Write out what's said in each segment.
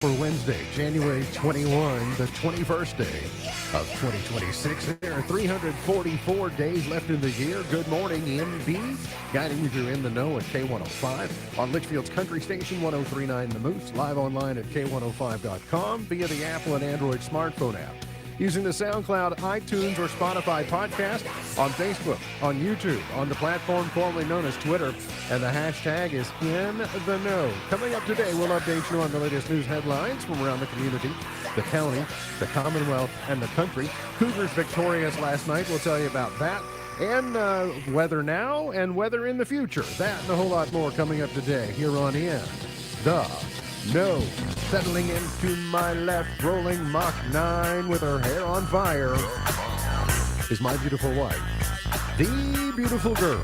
For Wednesday, January 21, the 21st day of 2026. There are 344 days left in the year. Good morning, MB. Guiding you through In the Know at K105 on Litchfield's Country Station 1039 The Moose. Live online at K105.com via the Apple and Android smartphone app. Using the SoundCloud, iTunes, or Spotify podcast, on Facebook, on YouTube, on the platform formerly known as Twitter, and the hashtag is In the Know. Coming up today, we'll update you on the latest news headlines from around the community, the county, the Commonwealth, and the country. Cougars victorious last night. We'll tell you about that. And weather now and weather in the future. That and a whole lot more coming up today here on In the Know. Settling into my left, rolling Mach 9 with her hair on fire, is my beautiful wife, the beautiful girl.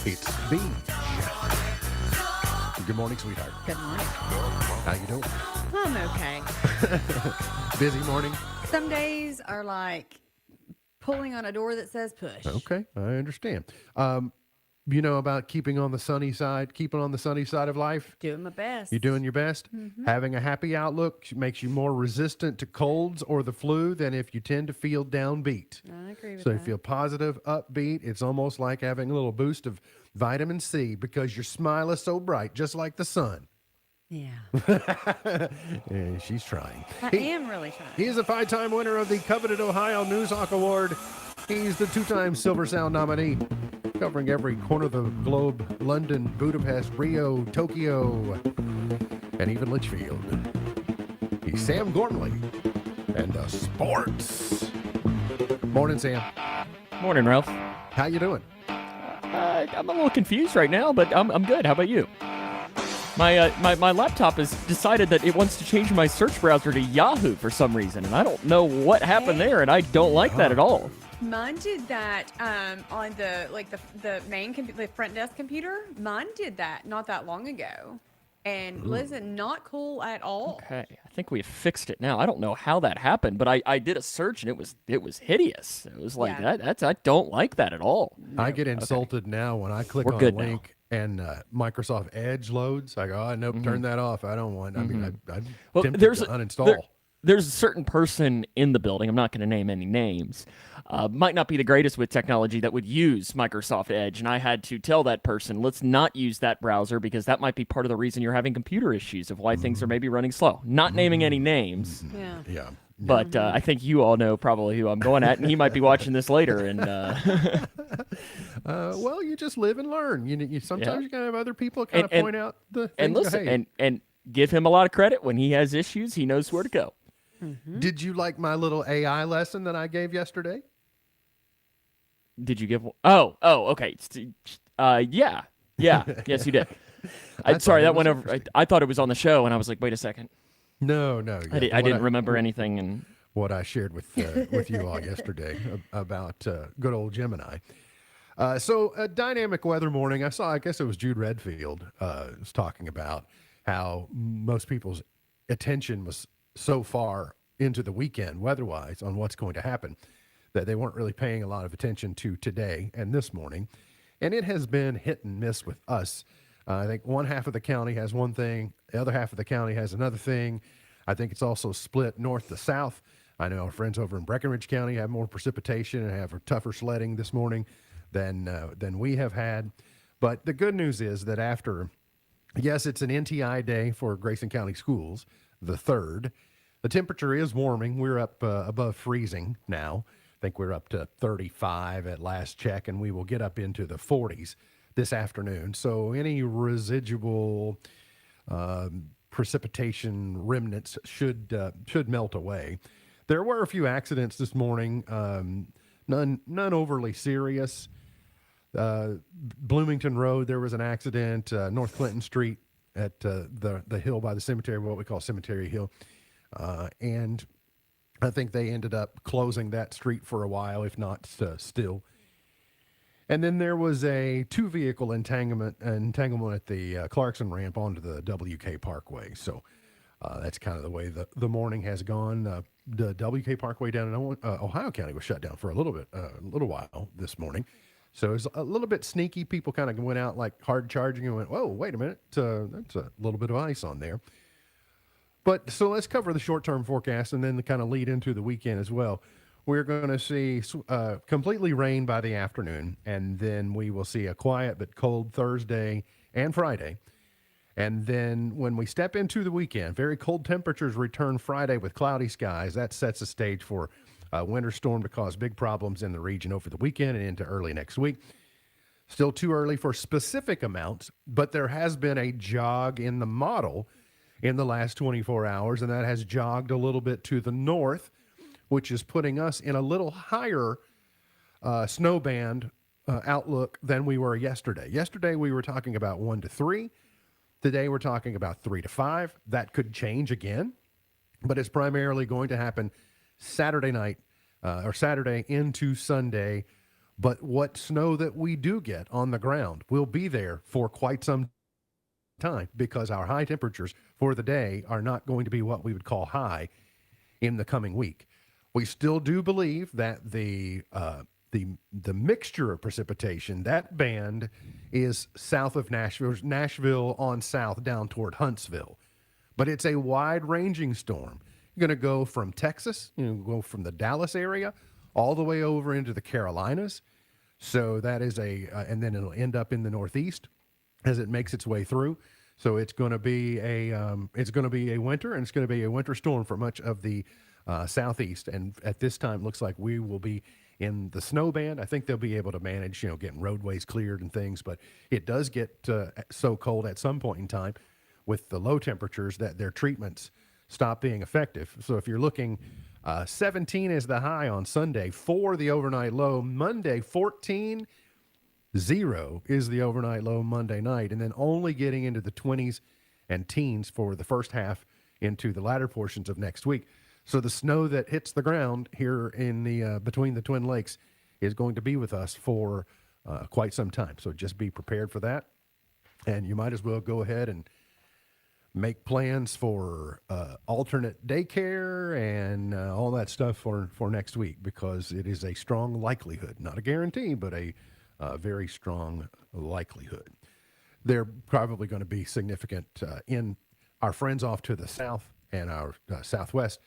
It's Beach. Good morning, sweetheart. Good morning. How you doing? I'm okay. Busy morning? Some days are like pulling on a door that says push. Okay, I understand. You know about keeping on the sunny side of life? Doing my best. You doing your best? Mm-hmm. Having a happy outlook makes you more resistant to colds or the flu than if you tend to feel downbeat. I agree with So that. you feel positive, upbeat. It's almost like having a little boost of vitamin C because your smile is so bright, just like the sun. Yeah. Yeah, she's trying. I am really trying. He is a 5-time winner of the coveted Ohio Newshawk Award. He's the 2-time Silver Sound nominee, covering every corner of the globe: London, Budapest, Rio, Tokyo, and even Litchfield. He's Sam Gormley and the sports. Morning, Sam. Morning, Ralph. How you doing? I'm a little confused right now, but I'm good. How about you? My laptop has decided that it wants to change my search browser to Yahoo for some reason, and I don't know what happened there, and I don't like that at all. Mine did that on the main the front desk computer. Mine did that not that long ago, and listen, not cool at all. Okay, I think we have fixed it now. I don't know how that happened, but I did a search and it was hideous. It was like that's I don't like that at all. I get insulted now when I click We're on a good link and Microsoft Edge loads. I go, oh, nope, turn that off. I don't want. I mean, I'm tempted to uninstall. There's a certain person in the building, I'm not going to name any names, might not be the greatest with technology, that would use Microsoft Edge, and I had to tell that person, let's not use that browser because that might be part of the reason you're having computer issues of why things are maybe running slow. Not naming any names, Yeah. but I think you all know probably who I'm going at, and he might be watching this later. And well, you just live and learn. You sometimes you gotta have other people kind of point out the things. And listen, and give him a lot of credit. When he has issues, he knows where to go. Did you like my little AI lesson that I gave yesterday? Did you give? Oh, okay. Yeah. Yes, you did. Sorry, that went over. I thought it was on the show, and I was like, wait a second. No. I didn't remember anything. And what I shared with you all yesterday about good old Gemini. So a dynamic weather morning. I guess it was Jude Redfield was talking about how most people's attention was so far into the weekend weather-wise on what's going to happen that they weren't really paying a lot of attention to today and this morning. And it has been hit and miss with us. I think one half of the county has one thing, the other half of the county has another thing. I think it's also split north to south. I know our friends over in Breckenridge County have more precipitation and have tougher sledding this morning than we have had. But the good news is that yes, it's an NTI day for Grayson County Schools, the 3rd. The temperature is warming. We're up above freezing now. I think we're up to 35 at last check, and we will get up into the 40s this afternoon. So any residual precipitation remnants should melt away. There were a few accidents this morning, none overly serious. Bloomington Road, there was an accident. North Clinton Street at the hill by the cemetery, what we call Cemetery Hill. And I think they ended up closing that street for a while, if not still. And then there was a 2-vehicle entanglement at the Clarkson ramp onto the WK Parkway. So that's kind of the way the morning has gone. The WK Parkway down in Ohio County was shut down for a little while this morning. So it was a little bit sneaky. People kind of went out like hard charging and went, whoa, wait a minute. That's a little bit of ice on there. But so let's cover the short-term forecast and then kind of lead into the weekend as well. We're going to see completely rain by the afternoon, and then we will see a quiet but cold Thursday and Friday. And then when we step into the weekend, very cold temperatures return Friday with cloudy skies. That sets the stage for a winter storm to cause big problems in the region over the weekend and into early next week. Still too early for specific amounts, but there has been a jog in the model in the last 24 hours, and that has jogged a little bit to the north, which is putting us in a little higher snow band outlook than we were yesterday. Yesterday, we were talking about 1 to 3. Today, we're talking about 3 to 5. That could change again, but it's primarily going to happen Saturday night or Saturday into Sunday. But what snow that we do get on the ground will be there for quite some time because our high temperatures for the day are not going to be what we would call high in the coming week. We still do believe that the mixture of precipitation, that band is south of Nashville on south down toward Huntsville. But it's a wide-ranging storm. You're going to go from Texas, go from the Dallas area all the way over into the Carolinas. So that is and then it'll end up in the Northeast as it makes its way through. So it's going to be a winter, and it's going to be a winter storm for much of the Southeast. And at this time, it looks like we will be in the snow band. I think they'll be able to manage, getting roadways cleared and things. But it does get so cold at some point in time with the low temperatures that their treatments stop being effective. So if you're looking 17 is the high on Sunday, 4 the overnight low. Monday, 14, 0 is the overnight low Monday night. And then only getting into the 20s and teens for the first half into the latter portions of next week. So the snow that hits the ground here in the between the Twin Lakes is going to be with us for quite some time. So just be prepared for that. And you might as well go ahead and make plans for alternate daycare and all that stuff for next week, because it is a strong likelihood, not a guarantee, but a very strong likelihood. They're probably going to be significant in our friends off to the south and our southwest.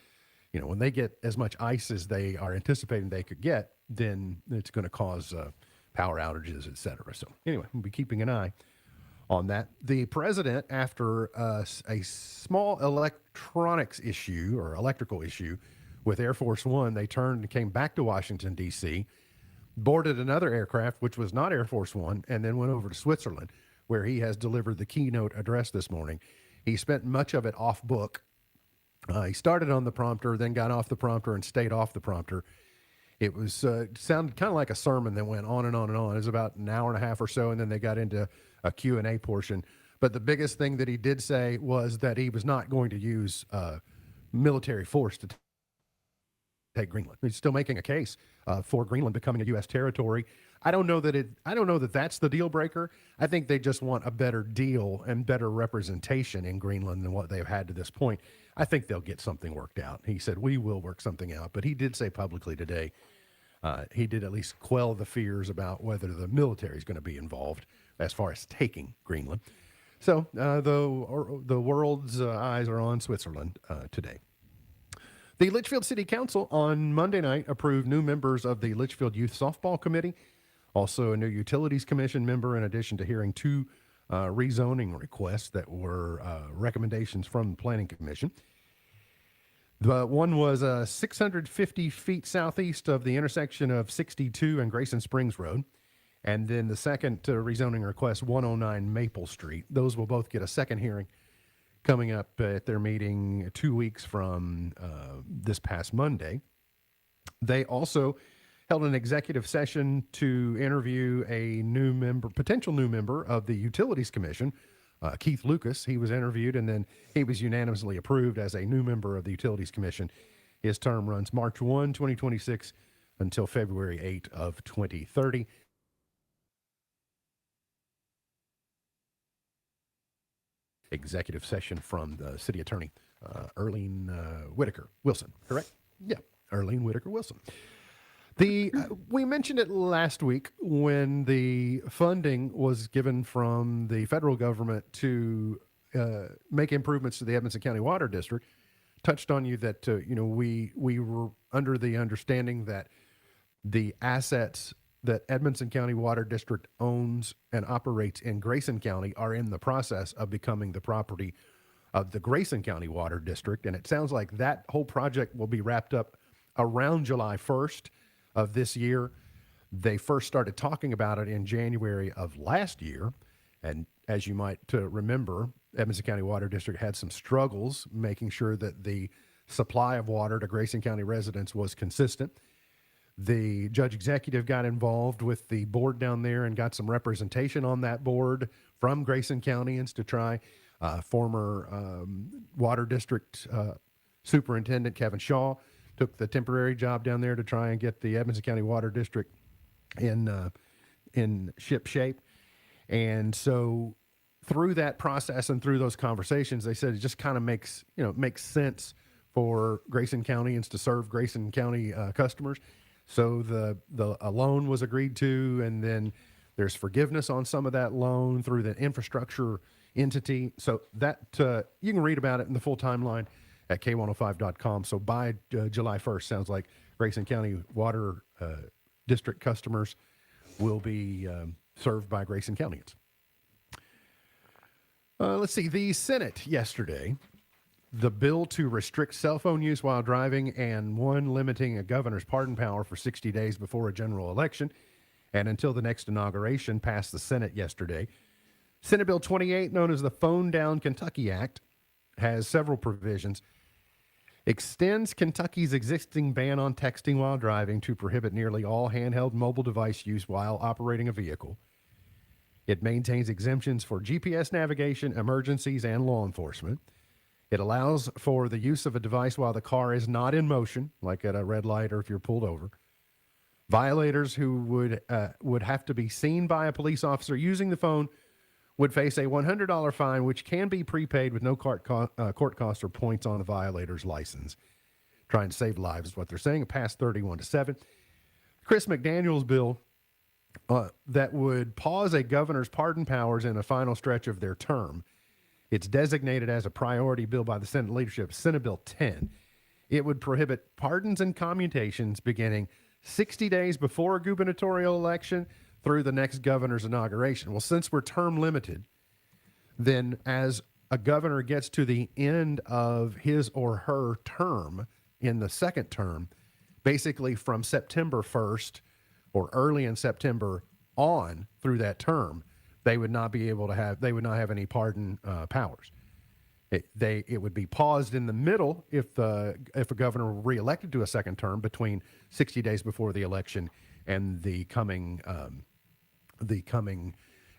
When they get as much ice as they are anticipating they could get, then it's going to cause power outages, et cetera. So anyway, we'll be keeping an eye on that. The president, after a small electronics issue or electrical issue with Air Force One, they turned and came back to Washington, D.C., boarded another aircraft, which was not Air Force One, and then went over to Switzerland, where he has delivered the keynote address this morning. He spent much of it off book. He started on the prompter, then got off the prompter and stayed off the prompter. It was sounded kind of like a sermon that went on and on and on. It was about an hour and a half or so, and then they got into a Q&A portion. But the biggest thing that he did say was that he was not going to use military force to take Greenland. He's still making a case for Greenland becoming a U.S. territory. I don't know that that's the deal breaker. I think they just want a better deal and better representation in Greenland than what they've had to this point. I think they'll get something worked out. He said, we will work something out. But he did say publicly today, he did at least quell the fears about whether the military is going to be involved as far as taking Greenland. So the world's eyes are on Switzerland today. The Litchfield City Council on Monday night approved new members of the Litchfield Youth Softball Committee, also a new Utilities Commission member, in addition to hearing 2 rezoning requests that were recommendations from the Planning Commission. The one was 650 feet southeast of the intersection of 62 and Grayson Springs Road. And then the second rezoning request, 109 Maple Street. Those will both get a second hearing coming up at their meeting 2 weeks from this past Monday. They also held an executive session to interview a potential new member of the Utilities Commission, Keith Lucas. He was interviewed, and then he was unanimously approved as a new member of the Utilities Commission. His term runs March 1, 2026 until February 8 of 2030. Executive session from the city attorney, Erlene Whitaker Wilson, correct? Yeah, Erlene Whitaker Wilson. We mentioned it last week when the funding was given from the federal government to make improvements to the Edmonson County Water District. Touched on you that we were under the understanding that the assets that Edmonson County Water District owns and operates in Grayson County are in the process of becoming the property of the Grayson County Water District. And it sounds like that whole project will be wrapped up around July 1st of this year. They first started talking about it in January of last year. And as you might remember, Edmonson County Water District had some struggles making sure that the supply of water to Grayson County residents was consistent. The judge executive got involved with the board down there and got some representation on that board from Grayson Countyans to try. Former water district superintendent Kevin Shaw took the temporary job down there to try and get the Edmonson County Water District in ship shape. And so through that process and through those conversations, they said it just kind of makes sense for Grayson Countyans to serve Grayson County customers. So a loan was agreed to, and then there's forgiveness on some of that loan through the infrastructure entity. So that you can read about it in the full timeline at k105.com. So by July 1st, sounds like Grayson County Water District customers will be served by Grayson Countyans. Let's see. The Senate yesterday, the bill to restrict cell phone use while driving and one limiting a governor's pardon power for 60 days before a general election and until the next inauguration passed the Senate yesterday. Senate Bill 28, known as the Phone Down Kentucky Act, has several provisions. Extends Kentucky's existing ban on texting while driving to prohibit nearly all handheld mobile device use while operating a vehicle. It maintains exemptions for GPS navigation, emergencies, and law enforcement. It allows for the use of a device while the car is not in motion, like at a red light or if you're pulled over. Violators who would have to be seen by a police officer using the phone would face a $100 fine, which can be prepaid with no court costs or points on a violator's license. Trying to save lives is what they're saying. It passed 31-7. Chris McDaniel's bill that would pause a governor's pardon powers in a final stretch of their term. It's designated as a priority bill by the Senate leadership, Senate Bill 10. It would prohibit pardons and commutations beginning 60 days before a gubernatorial election through the next governor's inauguration. Well, since we're term limited, then as a governor gets to the end of his or her term in the second term, basically from September 1st or early in September on through that term, they would not have any pardon powers. It would be paused in the middle if a governor were reelected to a second term between 60 days before the election and the coming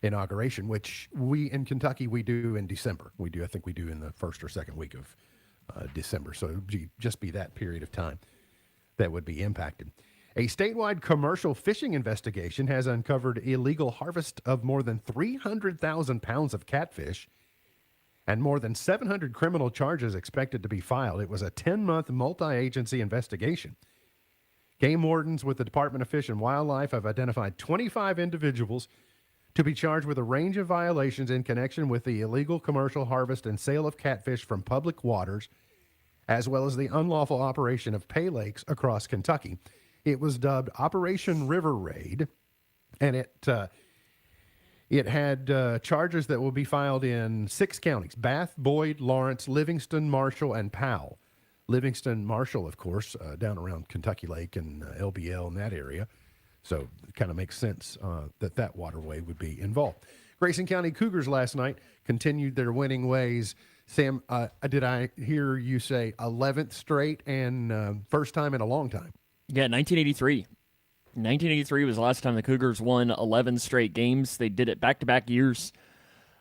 inauguration, which we in Kentucky we do in December. I think we do in the first or second week of December. So it would just be that period of time that would be impacted. A statewide commercial fishing investigation has uncovered illegal harvest of more than 300,000 pounds of catfish and more than 700 criminal charges expected to be filed. It was a 10-month multi-agency investigation. Game wardens with the Department of Fish and Wildlife have identified 25 individuals to be charged with a range of violations in connection with the illegal commercial harvest and sale of catfish from public waters, as well as the unlawful operation of pay lakes across Kentucky. It was dubbed Operation River Raid, and it had charges that will be filed in 6 counties: Bath, Boyd, Lawrence, Livingston, Marshall, and Powell. Livingston, Marshall, of course, down around Kentucky Lake and LBL in that area. So it kind of makes sense that waterway would be involved. Grayson County Cougars last night continued their winning ways. Sam, did I hear you say 11th straight and first time in a long time? Yeah, 1983. 1983 was the last time the Cougars won 11 straight games. They did it back-to-back years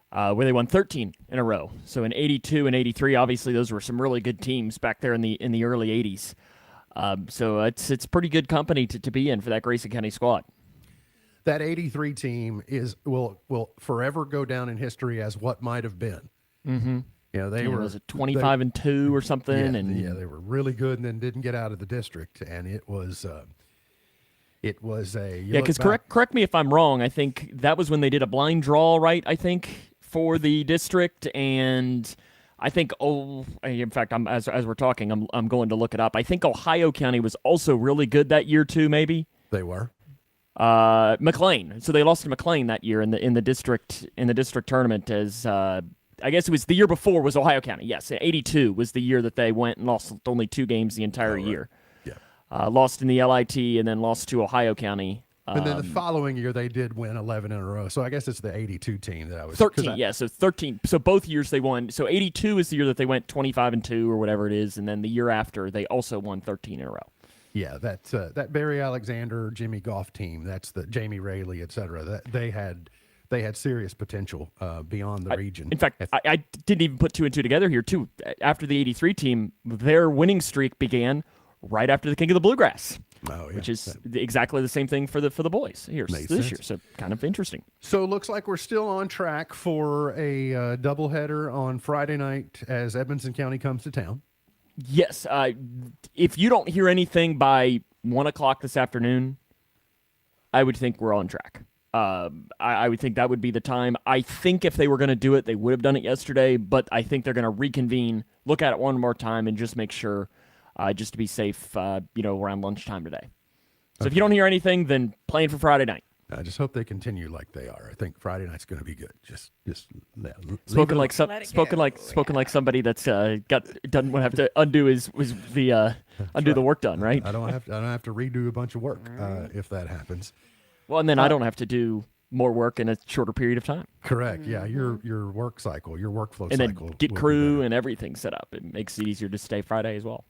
where they won 13 in a row. So in 82 and 83, obviously those were some really good teams back there in the early 80s. So it's pretty good company to be in for that Grayson County squad. That 83 team will forever go down in history as what might have been. Mm-hmm. You know, was it 25-2 or something? Yeah, they were really good and then didn't get out of the district, and it was a because correct me if I'm wrong. I think that was when they did a blind draw, right? I think for the district, and I think in fact, as we're talking, I'm going to look it up. I think Ohio County was also really good that year too. Maybe They were. McLean. So they lost to McLean that year in the district tournament. As I guess it was the year before was Ohio County. Yes, 82 was the year that they went and lost only 2 games the entire year. Yeah. Lost in the LIT and then lost to Ohio County. And then the following year, they did win 11 in a row. So I guess it's the 82 team that I was 13. Yeah, so 13. So both years they won. So 82 is the year that they went 25-2 or whatever it is, and then the year after they also won 13 in a row. Yeah, that Barry Alexander, Jimmy Goff team. That's the Jamie Rayleigh, et cetera. That they had serious potential beyond the region. In fact, I didn't even put 2 and 2 together here too. After the 83 team, their winning streak began right after the King of the Bluegrass. Oh, yeah. Which is exactly the same thing for the boys here Makes this sense. year. So kind of interesting. So it looks like we're still on track for a doubleheader on Friday night as Edmonson County comes to town. Yes. If you don't hear anything by 1 o'clock this afternoon, I would think we're on track. I would think that would be the time. I think if they were going to do it, they would have done it yesterday, but I think they're going to reconvene, look at it one more time, and just make sure, just to be safe, around lunchtime today. So if you don't hear anything, then plan for Friday night. I just hope they continue like they are. I think Friday night's going to be good. Just Spoken like Let it go. spoken like somebody that's doesn't have to undo the work done, right? I don't have to redo a bunch of work if that happens. Well, and then I don't have to do more work in a shorter period of time, Correct. Yeah, your work cycle, your workflow and cycle, then get will be crew better. and everything set up. It makes it easier to stay Friday as well.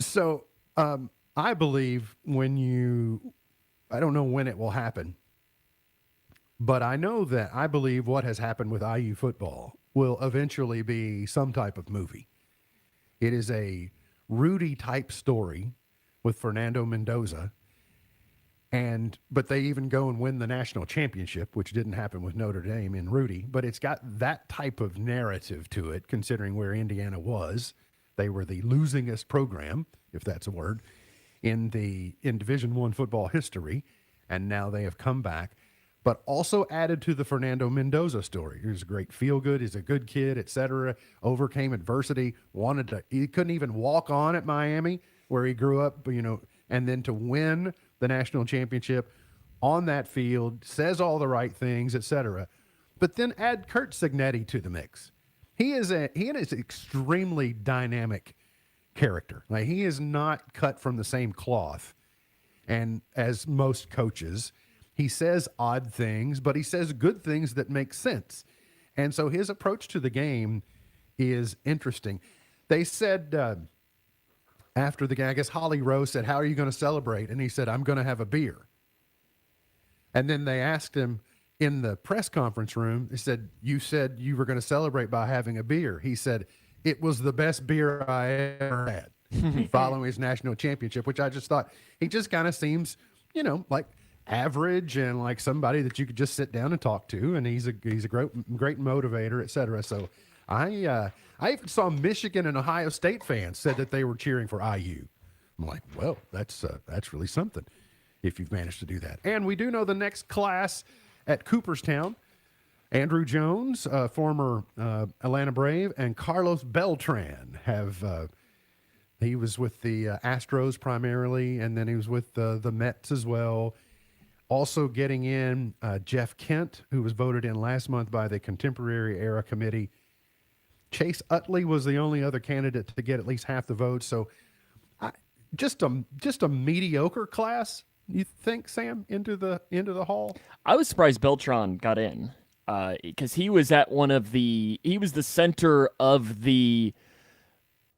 So I believe I don't know when it will happen, but I know that I believe what has happened with IU football will eventually be some type of movie. It is a Rudy type story with Fernando Mendoza. But they even go and win the national championship, which didn't happen with Notre Dame in Rudy. But it's got that type of narrative to it, considering where Indiana was. They were the losingest program, if that's a word, in Division I football history, and now they have come back. But also added to the Fernando Mendoza story. He's a great feel-good. He's a good kid, etc. Overcame adversity. He couldn't even walk on at Miami, where he grew up, and then to win the national championship on that field, says all the right things, etc. But then add Kurt Signetti to the mix. He is an extremely dynamic character. Like, he is not cut from the same cloth, and as most coaches, he says odd things, but he says good things that make sense. And so his approach to the game is interesting. They said after the game, I guess Holly Rowe said, "How are you going to celebrate?" And he said, "I'm going to have a beer." And then they asked him in the press conference room, they said you were going to celebrate by having a beer. He said, "It was the best beer I ever had," following his national championship, which I just thought, he just kind of seems, like average and like somebody that you could just sit down and talk to. And he's a great motivator, et cetera. So I even saw Michigan and Ohio State fans said that they were cheering for IU. I'm like, well, that's really something if you've managed to do that. And we do know the next class at Cooperstown, Andrew Jones, former Atlanta Brave, and Carlos Beltran have. He was with the Astros primarily, and then he was with the Mets as well. Also getting in Jeff Kent, who was voted in last month by the Contemporary Era Committee. Chase Utley was the only other candidate to get at least half the votes. So just a mediocre class, you think, Sam, into the hall? I was surprised Beltran got in because he was at he was the center of the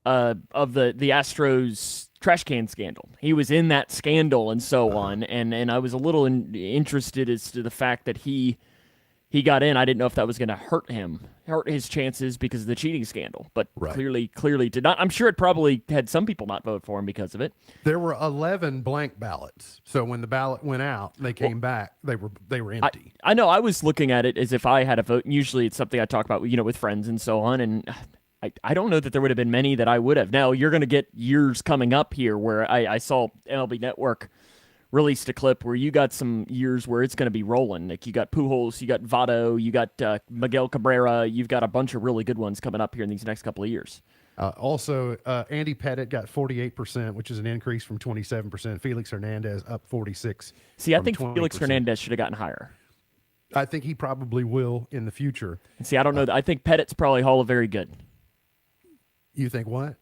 Astros trash can scandal. He was in that scandal and so on, and I was a little interested as to the fact that he got in. I didn't know if that was going to hurt his chances because of the cheating scandal, but Right. clearly did not. I'm sure it probably had some people not vote for him because of it. There were 11 blank ballots. So when the ballot went out, they came back. They were empty. I know. I was looking at it as if I had a vote. And usually it's something I talk about, with friends and so on, and I don't know that there would have been many that I would have. Now, you're going to get years coming up here where I saw MLB Network released a clip where you got some years where it's going to be rolling. Like you got Pujols, you got Votto, you got Miguel Cabrera. You've got a bunch of really good ones coming up here in these next couple of years. Also, Andy Pettit got 48%, which is an increase from 27%. Felix Hernandez up 46. See, I from think 20%. Felix Hernandez should have gotten higher. I think he probably will in the future. And see, I don't know. I think Pettit's probably Hall of Very Good. You think what?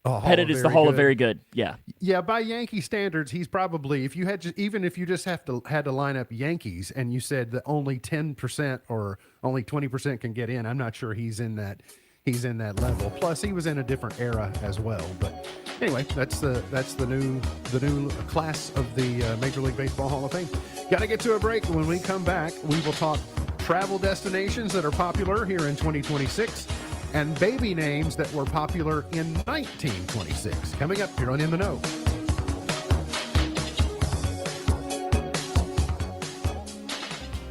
Oh, Pettit is the Hall of Very Good. Yeah. Yeah, by Yankee standards, he's probably, if you had just, even if you just had to line up Yankees and you said that only 10% or only 20% can get in, I'm not sure he's in that level. Plus, he was in a different era as well. But anyway, that's the new class of the Major League Baseball Hall of Fame. Got to get to a break. When we come back, we will talk travel destinations that are popular here in 2026 and baby names that were popular in 1926. Coming up here on In the Know.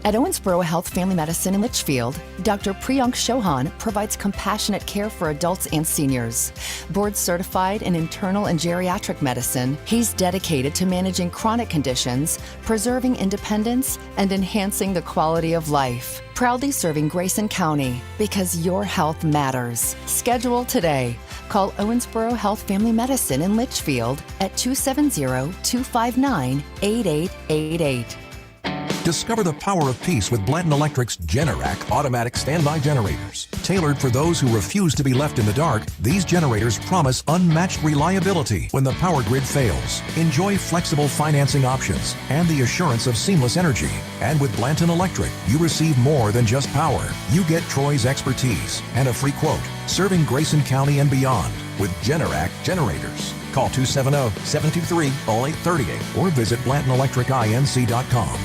At Owensboro Health Family Medicine in Litchfield, Dr. Priyank Chauhan provides compassionate care for adults and seniors. Board certified in internal and geriatric medicine, he's dedicated to managing chronic conditions, preserving independence, and enhancing the quality of life. Proudly serving Grayson County because your health matters. Schedule today. Call Owensboro Health Family Medicine in Litchfield at 270-259-8888. Discover the power of peace with Blanton Electric's Generac automatic standby generators. Tailored for those who refuse to be left in the dark, these generators promise unmatched reliability when the power grid fails. Enjoy flexible financing options and the assurance of seamless energy. And with Blanton Electric, you receive more than just power. You get Troy's expertise and a free quote, serving Grayson County and beyond with Generac generators. Call 270-723-0838 or visit BlantonElectricINC.com.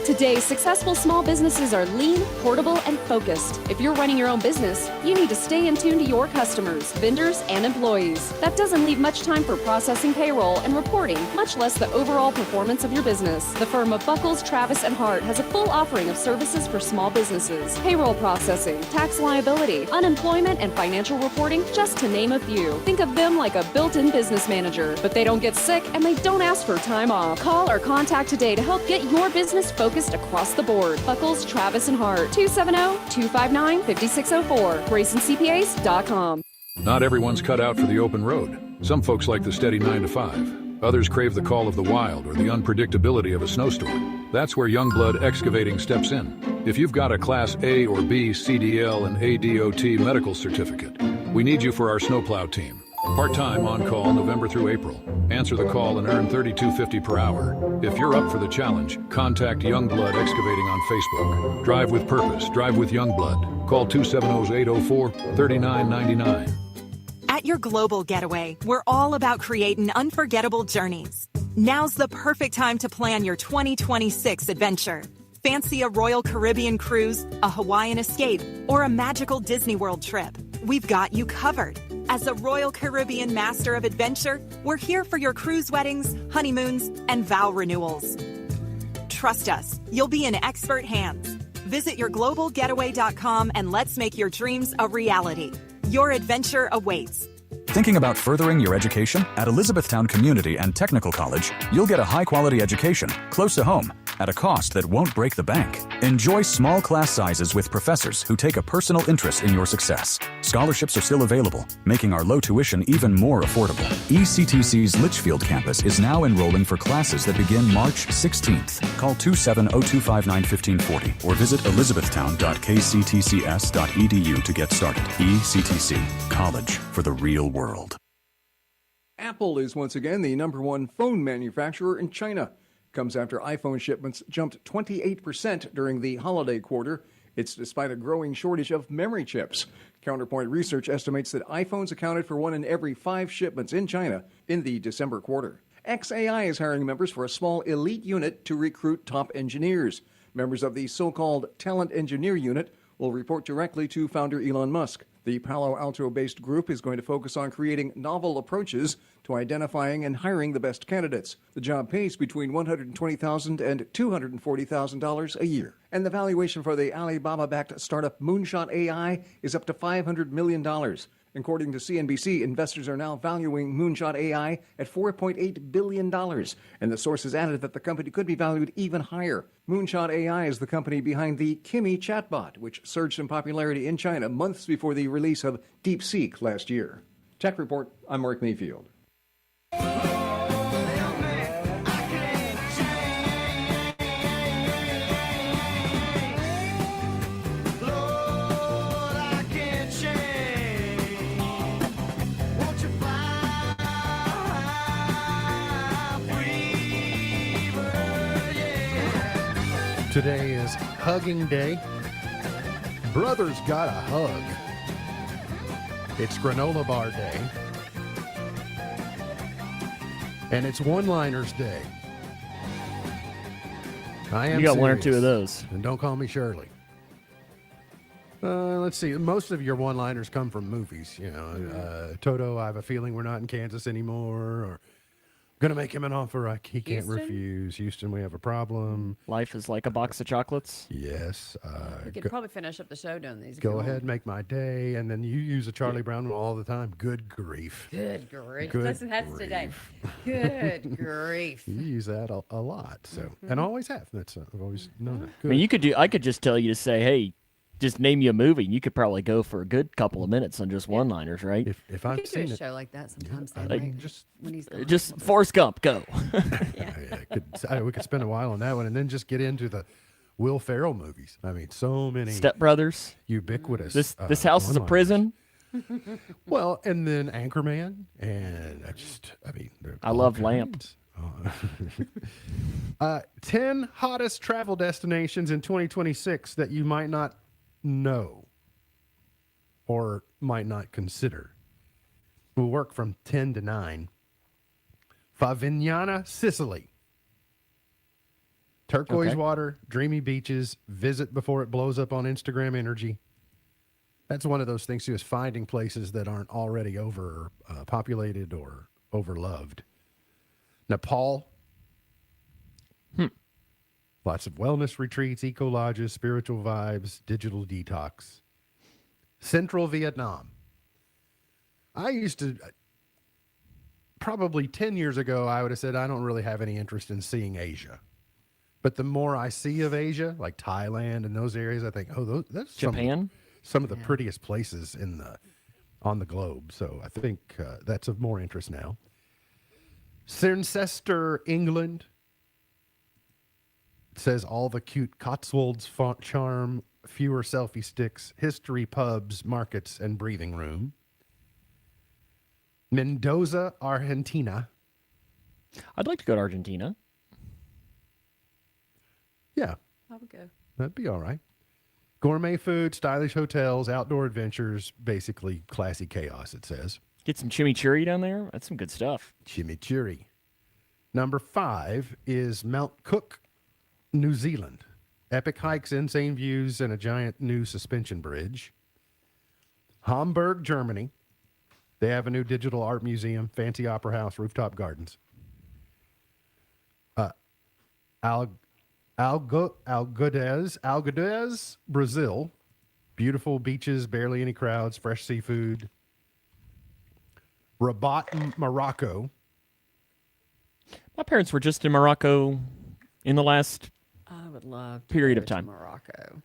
Today, successful small businesses are lean, portable, and focused. If you're running your own business, you need to stay in tune to your customers, vendors, and employees. That doesn't leave much time for processing payroll and reporting, much less the overall performance of your business. The firm of Buckles, Travis, and Hart has a full offering of services for small businesses. Payroll processing, tax liability, unemployment, and financial reporting, just to name a few. Think of them like a built-in business manager, but they don't get sick and they don't ask for time off. Call or contact today to help get your business focused across the board. Buckles, Travis, and Hart. 270-259-5604. GraysonCPAs.com. Not everyone's cut out for the open road. Some folks like the steady 9 to 5. Others crave the call of the wild or the unpredictability of a snowstorm. That's where Youngblood Excavating steps in. If you've got a Class A or B CDL and ADOT medical certificate, we need you for our snowplow team. Part-time on-call November through April. Answer the call and earn $32.50 per hour. If you're up for the challenge, contact Youngblood Excavating on Facebook. Drive with purpose. Drive with Youngblood. Call 270-804-3999. At your global getaway, we're all about creating unforgettable journeys. Now's the perfect time to plan your 2026 adventure. Fancy a Royal Caribbean cruise, a Hawaiian escape, or a magical Disney World trip? We've got you covered. As a Royal Caribbean Master of Adventure, we're here for your cruise weddings, honeymoons, and vow renewals. Trust us, you'll be in expert hands. Visit yourglobalgetaway.com and let's make your dreams a reality. Your adventure awaits. Thinking about furthering your education? At Elizabethtown Community and Technical College, you'll get a high-quality education, close to home, at a cost that won't break the bank. Enjoy small class sizes with professors who take a personal interest in your success. Scholarships are still available, making our low tuition even more affordable. ECTC's Litchfield campus is now enrolling for classes that begin March 16th. Call 270-259-1540 or visit elizabethtown.kctcs.edu to get started. ECTC, college for the real world. Apple is once again the #1 phone manufacturer in China. Comes after iPhone shipments jumped 28% during the holiday quarter. It's despite a growing shortage of memory chips. Counterpoint Research estimates that iPhones accounted for 1 in every 5 shipments in China in the December quarter. xAI is hiring members for a small elite unit to recruit top engineers. Members of the so-called Talent Engineer Unit will report directly to founder Elon Musk. The Palo Alto-based group is going to focus on creating novel approaches to identifying and hiring the best candidates. The job pays between $120,000 and $240,000 a year. And the valuation for the Alibaba-backed startup Moonshot AI is up to $500 million. According to CNBC, investors are now valuing Moonshot AI at $4.8 billion, and the sources added that the company could be valued even higher. Moonshot AI is the company behind the Kimi chatbot, which surged in popularity in China months before the release of DeepSeek last year. Tech Report, I'm Mark Mayfield. Today is Hugging Day. Brothers got a hug. It's Granola Bar Day. And it's One-Liners Day. I am You got one or two serious. of those. And don't call me Shirley. Let's see. Most of your one-liners come from movies. You know, Toto, I have a feeling we're not in Kansas anymore. Or, gonna make him an offer he can't Houston? refuse. Houston, we have a problem. Life is like a box of chocolates. Yes. We could probably finish up the show doing these. if Go you want. ahead, make my day. And then you use a Charlie Brown one all the time. Good grief. Good grief. Good That's today. Good grief. You use that a lot. So, and always have. That's I've always known that. I mean, I could just tell you to say, hey, just name you a movie. And you could probably go for a good couple of minutes on just one-liners, right? If We I've could do seen a it, show like that sometimes. though, like, right? just when he's gone. Just Forrest Gump, go. we could spend a while on that one, and then just get into the Will Ferrell movies. I mean, so many Step Brothers. ubiquitous. This house is a one-liners. prison. Well, and then Anchorman, and I love Lamp. 10 hottest travel destinations in 2026 that you might not know or might not consider. We'll work from 10 to 9. Favignana, Sicily. Turquoise Okay. water, dreamy beaches, visit before it blows up on Instagram energy. That's one of those things too, is finding places that aren't already over populated or overloved. Nepal. Lots of wellness retreats, eco lodges, spiritual vibes, digital detox. Central Vietnam. I used to, probably 10 years ago, I would have said I don't really have any interest in seeing Asia. But the more I see of Asia, like Thailand and those areas, I think, that's Japan? some of the prettiest places on the globe. So I think that's of more interest now. Cirencester, England. It says all the cute Cotswolds font charm, fewer selfie sticks, history, pubs, markets, and breathing room. Mendoza, Argentina. I'd like to go to Argentina. Yeah, I would go. that'd be all right. Gourmet food, stylish hotels, outdoor adventures, basically classy chaos, it says. Get some chimichurri down there. That's some good stuff. Chimichurri. Number 5 is Mount Cook, New Zealand. Epic hikes, insane views, and a giant new suspension bridge. Hamburg, Germany. They have a new digital art museum, fancy opera house, rooftop gardens. Algés, Brazil. Beautiful beaches, barely any crowds, fresh seafood. Rabat, Morocco. My parents were just in Morocco in the last I would love to period go of time. to Morocco.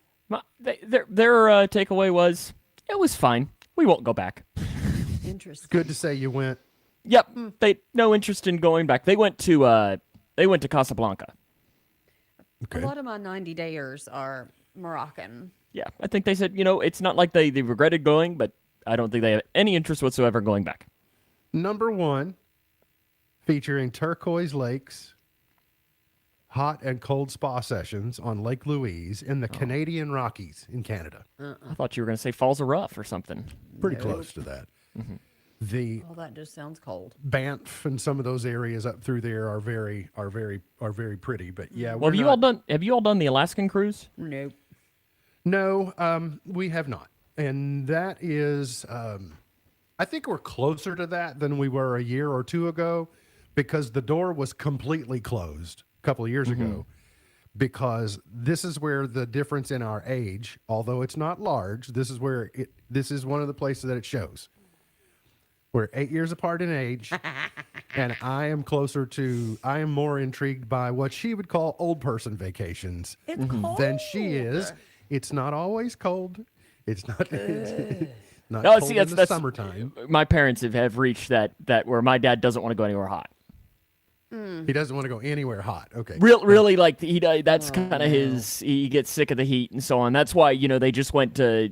Their takeaway was, it was fine. We won't go back. Interesting. Good to say you went. Yep, they no interest in going back. They went to Casablanca. Okay. A lot of my 90-dayers are Moroccan. Yeah, I think they said, it's not like they regretted going, but I don't think they have any interest whatsoever going back. Number 1, featuring turquoise lakes, hot and cold spa sessions on Lake Louise in the Canadian Rockies in Canada. I thought you were going to say Falls of Rough or something. Pretty close to that. The All that just sounds cold. Banff and some of those areas up through there are very pretty. But yeah, Well, have you all done the Alaskan cruise? Nope. No, we have not, and that is, I think we're closer to that than we were a year or two ago, because the door was completely closed a couple of years ago. Because this is where the difference in our age, although it's not large, this is one of the places that it shows. We're 8 years apart in age, and I am more intrigued by what she would call old person vacations It's cold. than she is. It's not always cold. It's not. It's not No, cold see, in the summertime. My parents have reached that where my dad doesn't want to go anywhere hot. He doesn't want to go anywhere hot. Okay. Really, like that's kind of his. He gets sick of the heat and so on. That's why they just went to,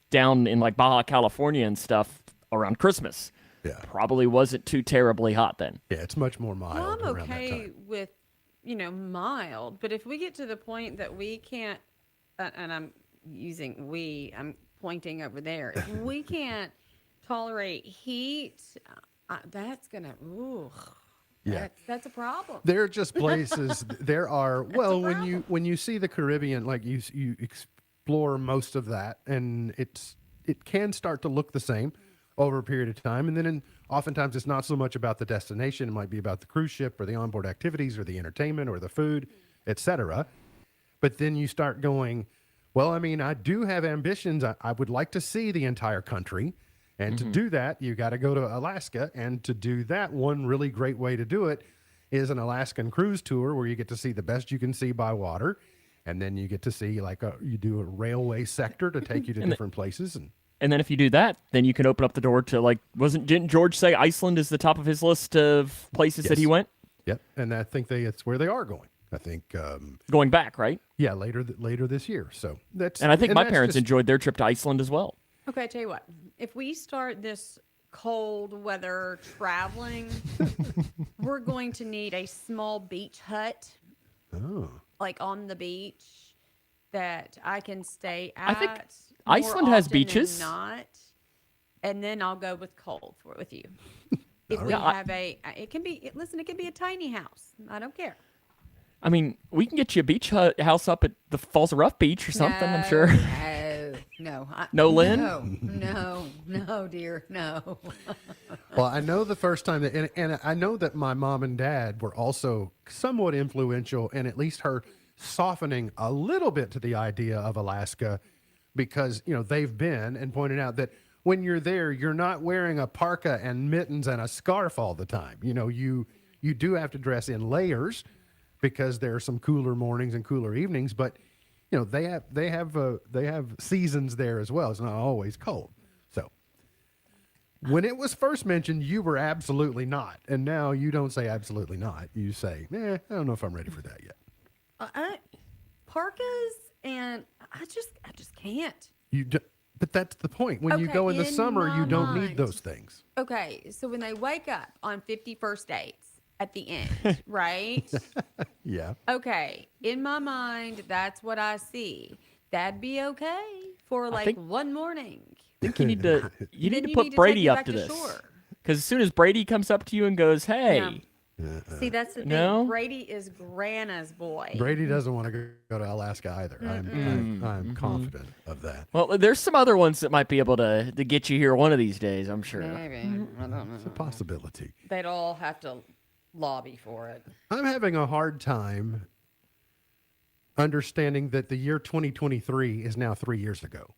down in like Baja California and stuff around Christmas. Yeah. Probably wasn't too terribly hot then. Yeah, it's much more mild Well, I'm around that okay time. with, mild, but if we get to the point that we can't, and I'm pointing over there, if we can't tolerate heat, that's gonna, Yeah. that's a problem. There are just places. There are when you see the Caribbean, like you explore most of that, and it can start to look the same over a period of time, and then oftentimes it's not so much about the destination. It might be about the cruise ship or the onboard activities or the entertainment or the food, etc. But then you start going, well, I mean, I do have ambitions. I would like to see the entire country. And to do that, you got to go to Alaska. And to do that, one really great way to do it is an Alaskan cruise tour where you get to see the best you can see by water. And then you get to see you do a railway sector to take you to different places. And then if you do that, then you can open up the door to didn't George say Iceland is the top of his list of places that he went? Yep. And I think it's where they are going. I think Going back, right? yeah, later this year. So And I think my that's parents just- enjoyed their trip to Iceland as well. Okay, I tell you what. If we start this cold weather traveling, we're going to need a small beach hut, like on the beach, that I can stay at. I think more Iceland has often than beaches. Not, and then I'll go with cold with you. If we Yeah, I- have it can be. Listen, it can be a tiny house. I don't care. I mean, we can get you a beach house up at the Falls of Rough Beach or something, I'm sure. No, Lynn? No, dear, no. Well, I know the first time that, and I know that my mom and dad were also somewhat influential in at least her softening a little bit to the idea of Alaska, because they've been and pointed out that when you're there, you're not wearing a parka and mittens and a scarf all the time. You do have to dress in layers because there are some cooler mornings and cooler evenings, but they have seasons there as well. It's not always cold. So when it was first mentioned, you were absolutely not, and now you don't say absolutely not. You say, I don't know if I'm ready for that yet. Parkas, and I just can't. But that's the point. When you Okay, go in the in summer, you my don't need mind. those things. Okay, so when they wake up on 51st dates at the end, right? Yeah. Okay, in my mind, that's what I see. That'd be okay for like think- one morning. I think you need to Then put you need to Brady take me up back to to this. shore. Because as soon as Brady comes up to you and goes, "Hey," See, that's the thing. No? Brady is Grandma's boy. Brady doesn't want to go to Alaska either. I'm confident of that. well, there's some other ones that might be able to get you here one of these days, I'm sure. Maybe. I don't know. It's a possibility. They'd all have to lobby for it. I'm having a hard time understanding that the year 2023 is now 3 years ago.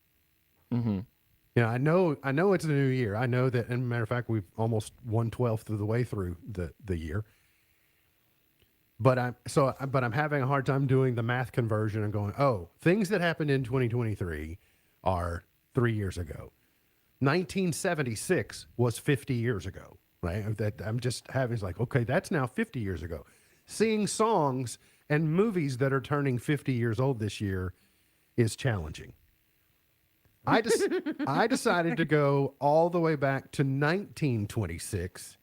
Mm-hmm. I know it's a new year. I know that, and matter of fact, we've almost 1/12 of the way through the year. But I'm having a hard time doing the math conversion and going, oh, things that happened in 2023 are 3 years ago. 1976 was 50 years ago, right? That I'm just having, it's like, okay, that's now 50 years ago. Seeing songs and movies that are turning 50 years old this year is challenging. I decided to go all the way back to 1926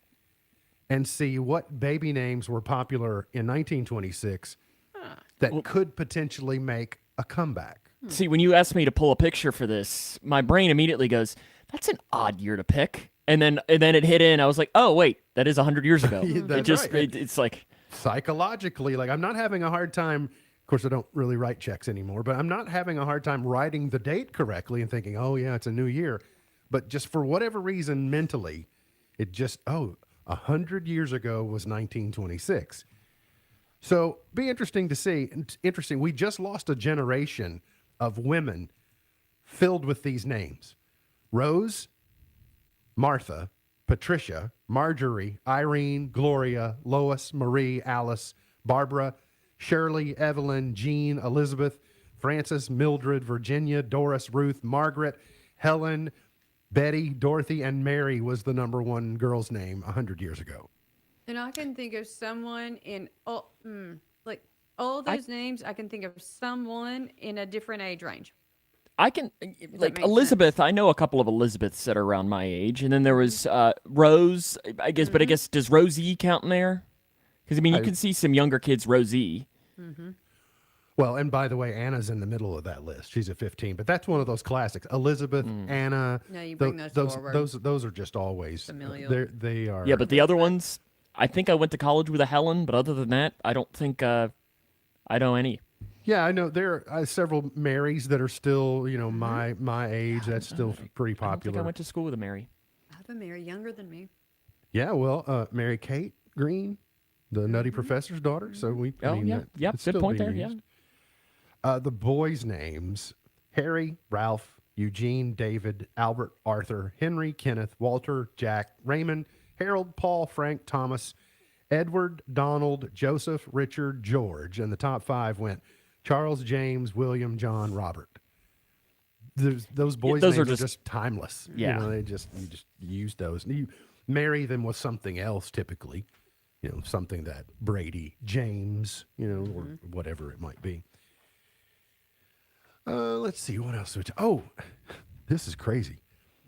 and see what baby names were popular in 1926 that could potentially make a comeback. See, when you asked me to pull a picture for this, my brain immediately goes, "That's an odd year to pick." And then it hit in. I was like, "Oh wait, that is 100 years ago." That's right. It's like Psychologically, like I'm not having a hard time. Of course, I don't really write checks anymore, but I'm not having a hard time writing the date correctly and thinking, oh yeah, it's a new year. But just for whatever reason, mentally, it just 100 years ago was 1926. So be interesting to see. Interesting. We just lost a generation of women filled with these names: Rose, Martha, Patricia, Marjorie, Irene, Gloria, Lois, Marie, Alice, Barbara, Shirley, Evelyn, Jean, Elizabeth, Frances, Mildred, Virginia, Doris, Ruth, Margaret, Helen, Betty, Dorothy, and Mary was the number one girl's name 100 years ago. And I can think of someone in all those names. I can think of someone in a different age range. I can, like makes Elizabeth, I know a couple of Elizabeths that are around my age. And then there was Rose, I guess, but I guess, does Rosie count in there? Because, I mean, you can see some younger kids, Rosie. Well, and by the way, Anna's in the middle of that list. She's at 15, but that's one of those classics. Elizabeth, Anna. No, you bring those forward. Those are just always familial. They are. Yeah, but the other ones, I think I went to college with a Helen, but other than that, I don't think I know any. Yeah, I know there are several Marys that are still, my age. That's still pretty I don't popular. think I went to school with a Mary. I have a Mary younger than me. Yeah, well, Mary Kate Green, the Nutty Professor's daughter. So we. Oh, yeah. Yep, it's good still point there, being yeah. used. The boys' names: Harry, Ralph, Eugene, David, Albert, Arthur, Henry, Kenneth, Walter, Jack, Raymond, Harold, Paul, Frank, Thomas, Edward, Donald, Joseph, Richard, George. And the top 5 went Charles, James, William, John, Robert. Those boys' those names are are just- just timeless. Yeah. You just use those. You marry them with something else typically, something that Brady, James, or whatever it might be. Let's see, what else? Oh, this is crazy.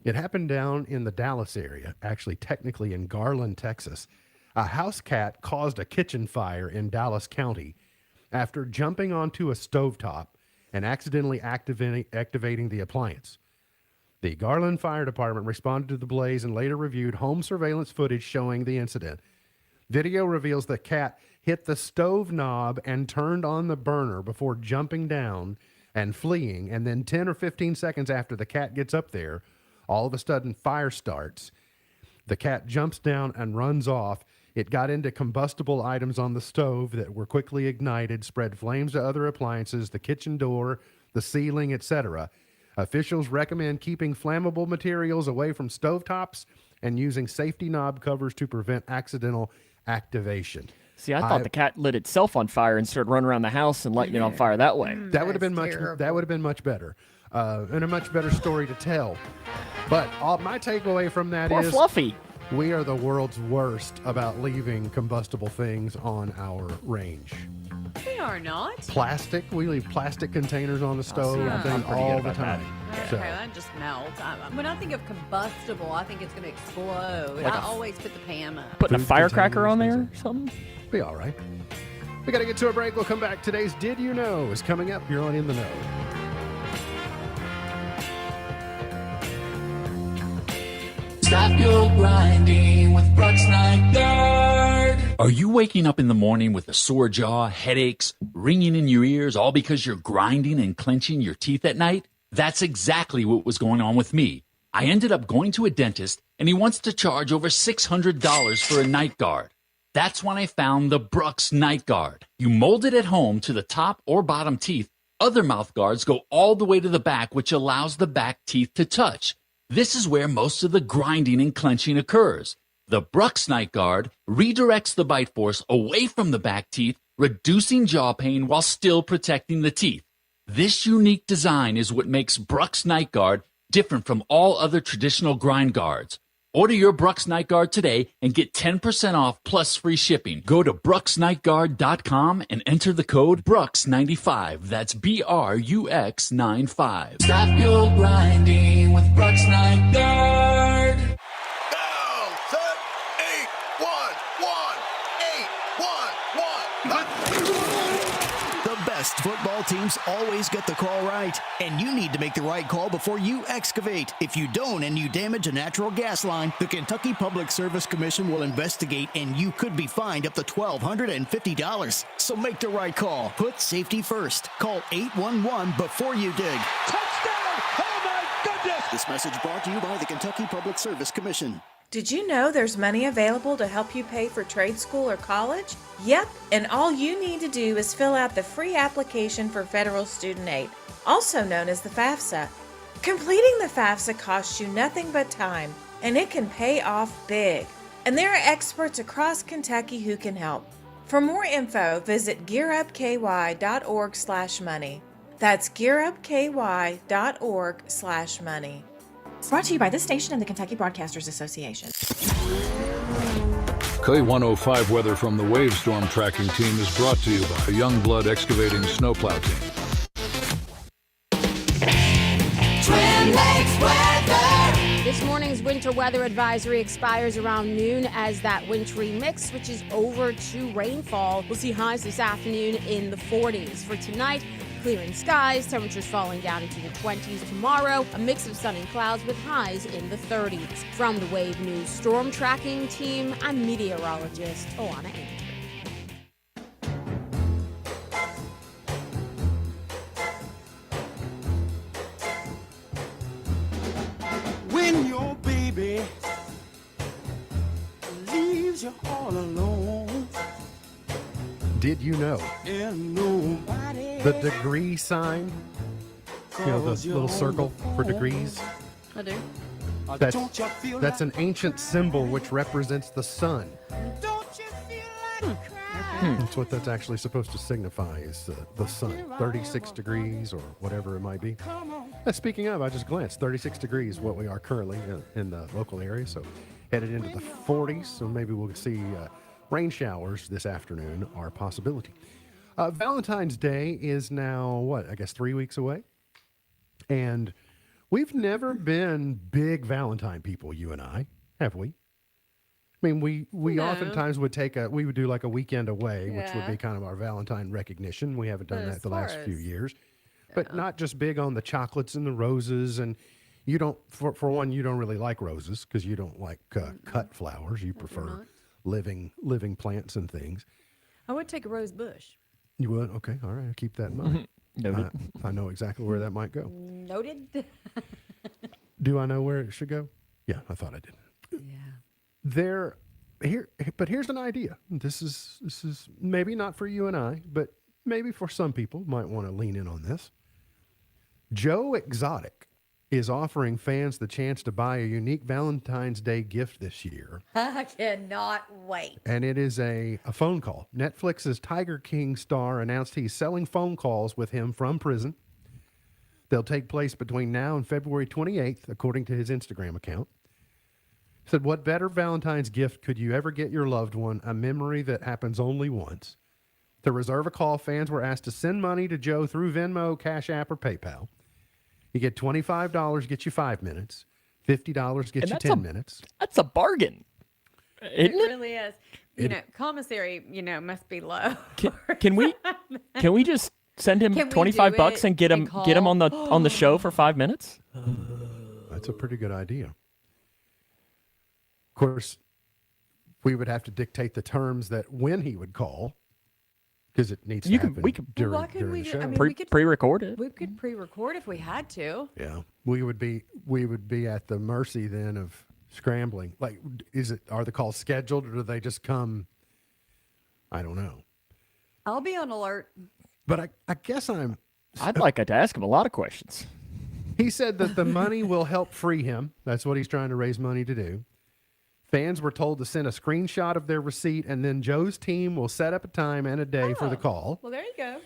It happened down in the Dallas area, actually technically in Garland, Texas. A house cat caused a kitchen fire in Dallas County after jumping onto a stovetop and accidentally activating the appliance. The Garland Fire Department responded to the blaze and later reviewed home surveillance footage showing the incident. Video reveals the cat hit the stove knob and turned on the burner before jumping down and fleeing. And then 10 or 15 seconds after the cat gets up there, all of a sudden fire starts. The cat jumps down and runs off. It got into combustible items on the stove that were quickly ignited, spread flames to other appliances, the kitchen door, the ceiling, etc. Officials recommend keeping flammable materials away from stovetops and using safety knob covers to prevent accidental activation. See, I thought the cat lit itself on fire and started running around the house and lighting it on fire that way. That would have been much. That would have been much better, and a much better story to tell. But my takeaway from that Poor is Fluffy. we are the world's worst about leaving combustible things on our range. We are not. Plastic. We leave plastic containers on the stove. see, I I'm think pretty all good the about that. time. Okay, So, that just melts. When I think of combustible, I think it's going to explode. Like I a- always put the Pam up. Putting a Food firecracker on there containers, or something? be all right. We got to get to a break. We'll come back. Today's Did You Know is coming up. You're on In the Know. Stop your grinding with Brooks Night Guard. Are you waking up in the morning with a sore jaw, headaches, ringing in your ears, all because you're grinding and clenching your teeth at night? That's exactly what was going on with me. I ended up going to a dentist, and he wants to charge over $600 for a night guard. That's when I found the Brooks Night Guard. You mold it at home to the top or bottom teeth. Other mouth guards go all the way to the back, which allows the back teeth to touch. This is where most of the grinding and clenching occurs. The Brooks Night Guard redirects the bite force away from the back teeth, reducing jaw pain while still protecting the teeth. This unique design is what makes Brooks Night Guard different from all other traditional grind guards. Order your Brooks Night Guard today and get 10% off plus free shipping. Go to brooksnightguard.com and enter the code Brooks95. That's BRUX95. Stop your grinding with Brooks Night Guard. Down, set, 8, 1, 1, 8, 1, 1. The best football teams always get the call right, and you need to make the right call before you excavate. If you don't and you damage a natural gas line, the Kentucky Public Service Commission will investigate, and you could be fined up to $1,250. So make the right call. Put safety first. Call 811 before you dig. Touchdown! Oh my goodness! This message brought to you by the Kentucky Public Service Commission. Did you know there's money available to help you pay for trade school or college? Yep, and all you need to do is fill out the free application for federal student aid, also known as the FAFSA. Completing the FAFSA costs you nothing but time. and it can pay off big. And there are experts across Kentucky who can help. For more info, visit gearupky.org/money. That's gearupky.org/money. Brought to you by this station and the Kentucky Broadcasters Association. K105 weather from the Wave Storm Tracking Team is brought to you by Youngblood Excavating Snowplow Team. Twin Lakes weather. This morning's winter weather advisory expires around noon as that wintry mix switches over to rainfall. We'll see highs this afternoon in the 40s. For tonight, clearing skies, temperatures falling down into the 20s. Tomorrow, a mix of sun and clouds with highs in the 30s. From the Wave News Storm Tracking Team, I'm meteorologist Alana Andrew. When your baby leaves you all alone, Did you know and nobody the degree sign? You know, the little circle for degrees? I do. That's an ancient symbol which represents the sun. That's what that's actually supposed to signify, is the sun. 36 degrees or whatever it might be. Speaking of, I just glanced. 36 degrees what we are currently in the local area. So headed into the 40s. So maybe we'll see rain showers this afternoon are a possibility. Valentine's Day is now, 3 weeks away? And we've never been big Valentine people, you and I, have we? I mean, we No. oftentimes would we would do like a weekend away, which would Yeah. be kind of our Valentine recognition. We haven't done But that as the last far few as- years. But not just big on the chocolates and the roses. And you don't, for one, you don't really like roses because you don't like cut flowers. You prefer living plants and things. I would take a rose bush. You would? Okay. All right. I'll keep that in mind. Noted. I know exactly where that might go. Noted. Do I know where it should go? Yeah, I thought I did. Yeah. But here's an idea. This is maybe not for you and I, but maybe for some people might want to lean in on this. Joe Exotic is offering fans the chance to buy a unique Valentine's Day gift this year. I cannot wait. And it is a phone call. Netflix's Tiger King star announced he's selling phone calls with him from prison. They'll take place between now and February 28th, according to his Instagram account. Said, what better Valentine's gift could you ever get your loved one? A memory that happens only once. To reserve a call, fans were asked to send money to Joe through Venmo, Cash App, or PayPal. You get $25, get you 5 minutes. $50 get you 10 minutes. That's a bargain. It Isn't it? really is. You know, commissary, must be low. Can we just send him Can we 25 do bucks it and get him and on the show for 5 minutes? That's a pretty good idea. Of course, we would have to dictate the terms that when he would call, because it needs to happen during, Why couldn't during we the do? show. I mean, we could pre-record it. We could pre-record if we had to. Yeah, we would be at the mercy then of scrambling. Like, are the calls scheduled or do they just come? I don't know. I'll be on alert. But I guess I'd like to ask him a lot of questions. He said that the money will help free him. That's what he's trying to raise money to do. Fans were told to send a screenshot of their receipt, and then Joe's team will set up a time and a day for the call. Well, there you go.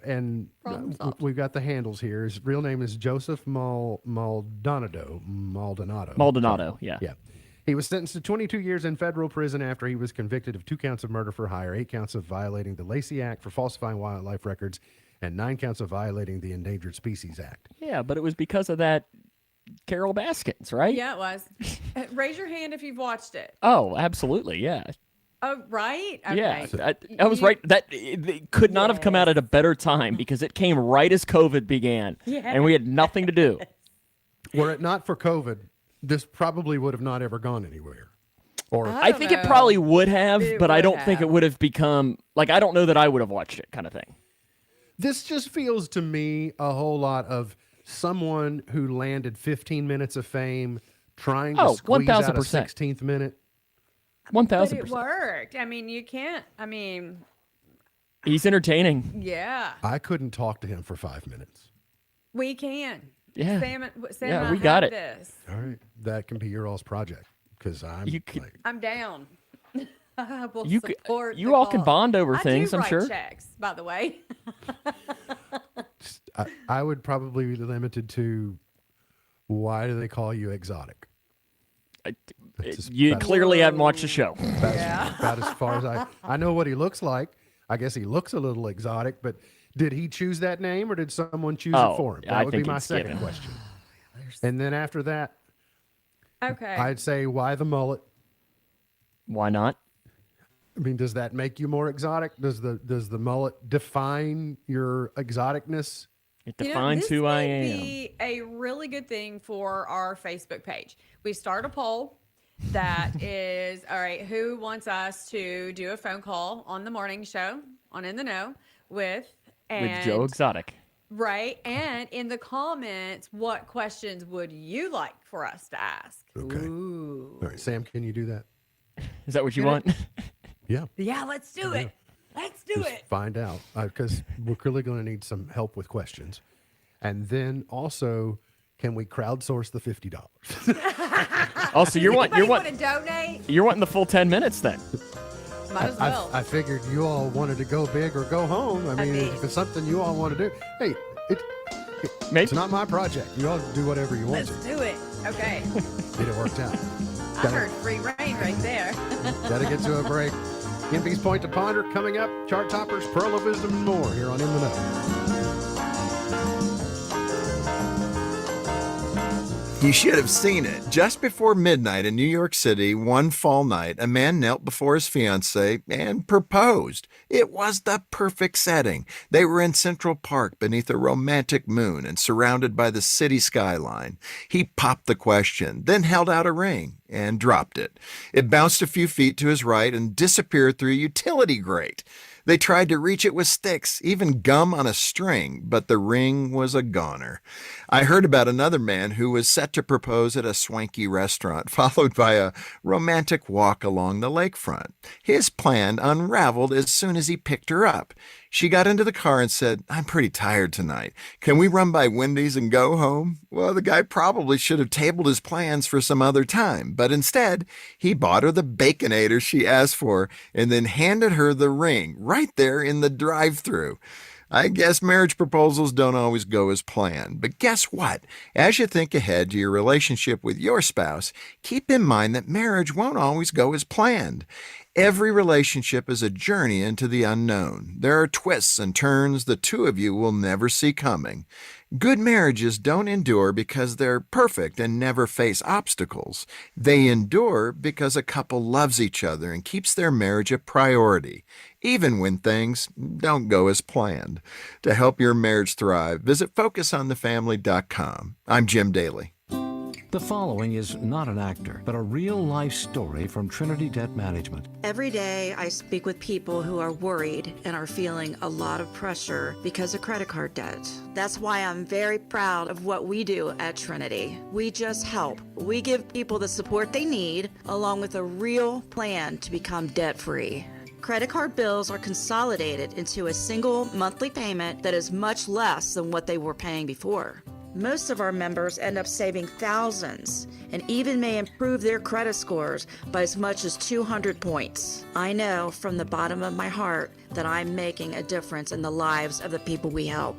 And Problem solved. we've got the handles here. His real name is Joseph Maldonado. Yeah. Yeah. He was sentenced to 22 years in federal prison after he was convicted of 2 counts of murder for hire, 8 counts of violating the Lacey Act for falsifying wildlife records, and 9 counts of violating the Endangered Species Act. Yeah, but it was because of that Carol Baskins, right? Yeah, it was. Raise your hand if you've watched it. Oh, absolutely, yeah. Oh, right? Okay. Yeah, I was right. It could not have come out at a better time because it came right as COVID began, and we had nothing to do. Were it not for COVID, this probably would have not ever gone anywhere. Or I think it probably would have, but I don't think it would have become, like, I don't know that I would have watched it kind of thing. This just feels to me a whole lot of someone who landed 15 minutes of fame trying to squeeze out a 16th minute. 1,000%. But it worked. I mean, you can't. I mean, he's entertaining. yeah, I couldn't talk to him for 5 minutes. we can. Yeah. Sam Yeah, and we I got have it. This. All right, that can be your all's project because I'm down. I will You support you the all can cause. bond over I things, do I'm write sure. checks, by the way. I would probably be limited to why do they call you exotic? You clearly haven't watched the show. About as far as I know what he looks like. I guess he looks a little exotic, but did he choose that name or did someone choose it for him? That I would be think my it's second given. question. And then after that, Okay. I'd say why the mullet? Why not? I mean, does that make you more exotic? Does the mullet define your exoticness? It You know, defines this who I might am. be a really good thing for our Facebook page. We start a poll that is, all right, who wants us to do a phone call on the morning show on In the Know with Joe Exotic. Right. And in the comments, what questions would you like for us to ask? Okay. Ooh. All right, Sam, can you do that? Is that what you want? Yeah. Yeah, let's do it. Let's do Just it. find out because we're clearly going to need some help with questions. And then also, can we crowdsource the $50? Also, you're Anybody wanting want to donate? you're wanting the full 10 minutes then. Might as well. I figured you all wanted to go big or go home. I mean, if it's something you all want to do, hey, it's not my project. You all do whatever you want Let's to. do it. Okay. Get it worked out. I heard free reign right there. Gotta get to a break. Envy's Point to Ponder coming up. Chart toppers, Pearl of Wisdom, and more here on In the Know. You should have seen it. Just before midnight in New York City, one fall night, a man knelt before his fiancée and proposed. It was the perfect setting. They were in Central Park beneath a romantic moon and surrounded by the city skyline. He popped the question, then held out a ring and dropped it. It bounced a few feet to his right and disappeared through a utility grate. They tried to reach it with sticks, even gum on a string, but the ring was a goner. I heard about another man who was set to propose at a swanky restaurant, followed by a romantic walk along the lakefront. His plan unraveled as soon as he picked her up. She got into the car and said, "I'm pretty tired tonight. Can we run by Wendy's and go home?" Well, the guy probably should have tabled his plans for some other time, but instead, he bought her the Baconator she asked for and then handed her the ring right there in the drive-thru. I guess marriage proposals don't always go as planned, but guess what? As you think ahead to your relationship with your spouse, keep in mind that marriage won't always go as planned. Every relationship is a journey into the unknown. There are twists and turns the two of you will never see coming. Good marriages don't endure because they're perfect and never face obstacles. They endure because a couple loves each other and keeps their marriage a priority, even when things don't go as planned. To help your marriage thrive, visit FocusOnTheFamily.com. I'm Jim Daly. The following is not an actor, but a real-life story from Trinity Debt Management. Every day I speak with people who are worried and are feeling a lot of pressure because of credit card debt. That's why I'm very proud of what we do at Trinity. We just help. We give people the support they need, along with a real plan to become debt-free. Credit card bills are consolidated into a single monthly payment that is much less than what they were paying before. Most of our members end up saving thousands and even may improve their credit scores by as much as 200 points. I know from the bottom of my heart that I'm making a difference in the lives of the people we help.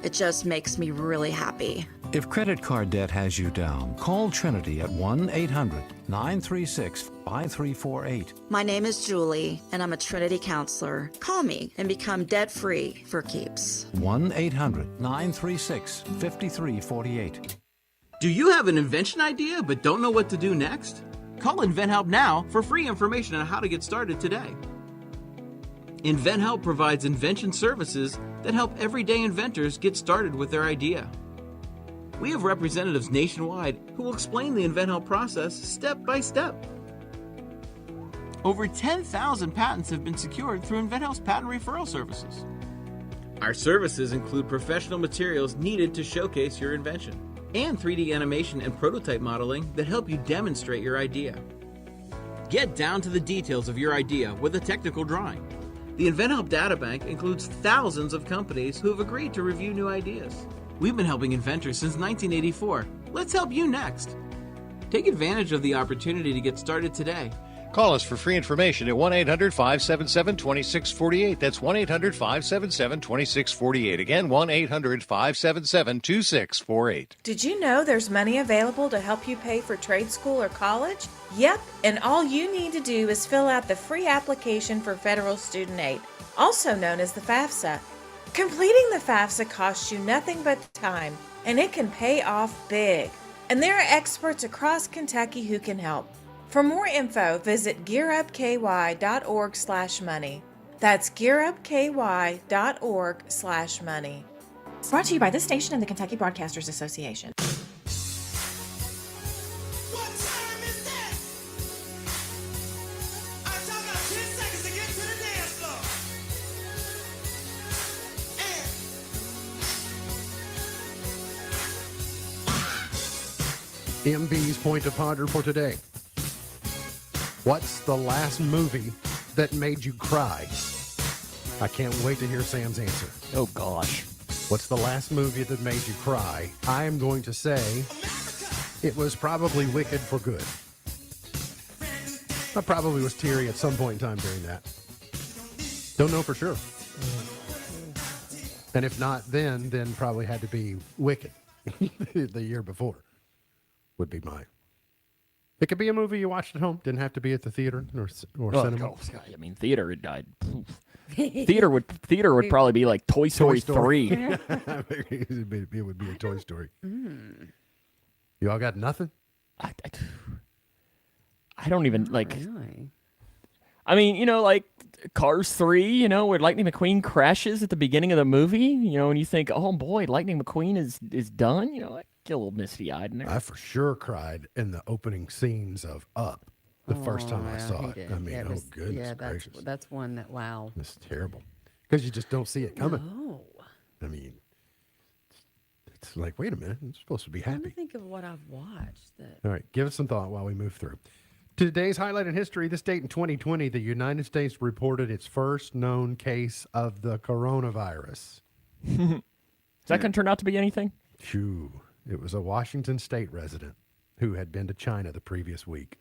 It just makes me really happy. If credit card debt has you down, call Trinity at 1-800-936-5348. My name is Julie, and I'm a Trinity counselor. Call me and become debt-free for keeps. 1-800-936-5348. Do you have an invention idea but don't know what to do next? Call InventHelp now for free information on how to get started today. InventHelp provides invention services that help everyday inventors get started with their idea. We have representatives nationwide who will explain the InventHelp process step by step. Over 10,000 patents have been secured through InventHelp's patent referral services. Our services include professional materials needed to showcase your invention and 3D animation and prototype modeling that help you demonstrate your idea. Get down to the details of your idea with a technical drawing. The InventHelp Databank includes thousands of companies who have agreed to review new ideas. We've been helping inventors since 1984. Let's help you next. Take advantage of the opportunity to get started today. Call us for free information at 1-800-577-2648. That's 1-800-577-2648. Again, 1-800-577-2648. Did you know there's money available to help you pay for trade school or college? Yep, and all you need to do is fill out the free application for federal student aid, also known as the FAFSA. Completing the FAFSA costs you nothing but time, and it can pay off big. And there are experts across Kentucky who can help. For more info, visit gearupky.org/money. That's gearupky.org/money. Brought to you by this station and the Kentucky Broadcasters Association. MB's Point to Ponder for today. What's the last movie that made you cry? I can't wait to hear Sam's answer. Oh, gosh. What's the last movie that made you cry? I am going to say it was probably Wicked for Good. I probably was teary at some point in time during that. Don't know for sure. And if not then probably had to be Wicked the year before would be mine. It could be a movie you watched at home. Didn't have to be at the theater or cinema. Oh, I mean, theater. Theater would probably be like Toy Story 3. It would be a Toy Story. You all got nothing? I don't even like. Really? I mean, like Cars 3, where Lightning McQueen crashes at the beginning of the movie, and you think, oh boy, Lightning McQueen is done. I get a little misty-eyed in there. I for sure cried in the opening scenes of Up the first time I saw it. I mean, goodness gracious. That's one that, wow. It's terrible. Because you just don't see it coming. No. I mean, it's like, wait a minute, I'm supposed to be Let me happy. think of what I've watched. All right, give it some thought while we move through. Today's highlight in history, this date in 2020, the United States reported its first known case of the coronavirus. Is that going to turn out to be anything? Phew. It was a Washington State resident who had been to China the previous week.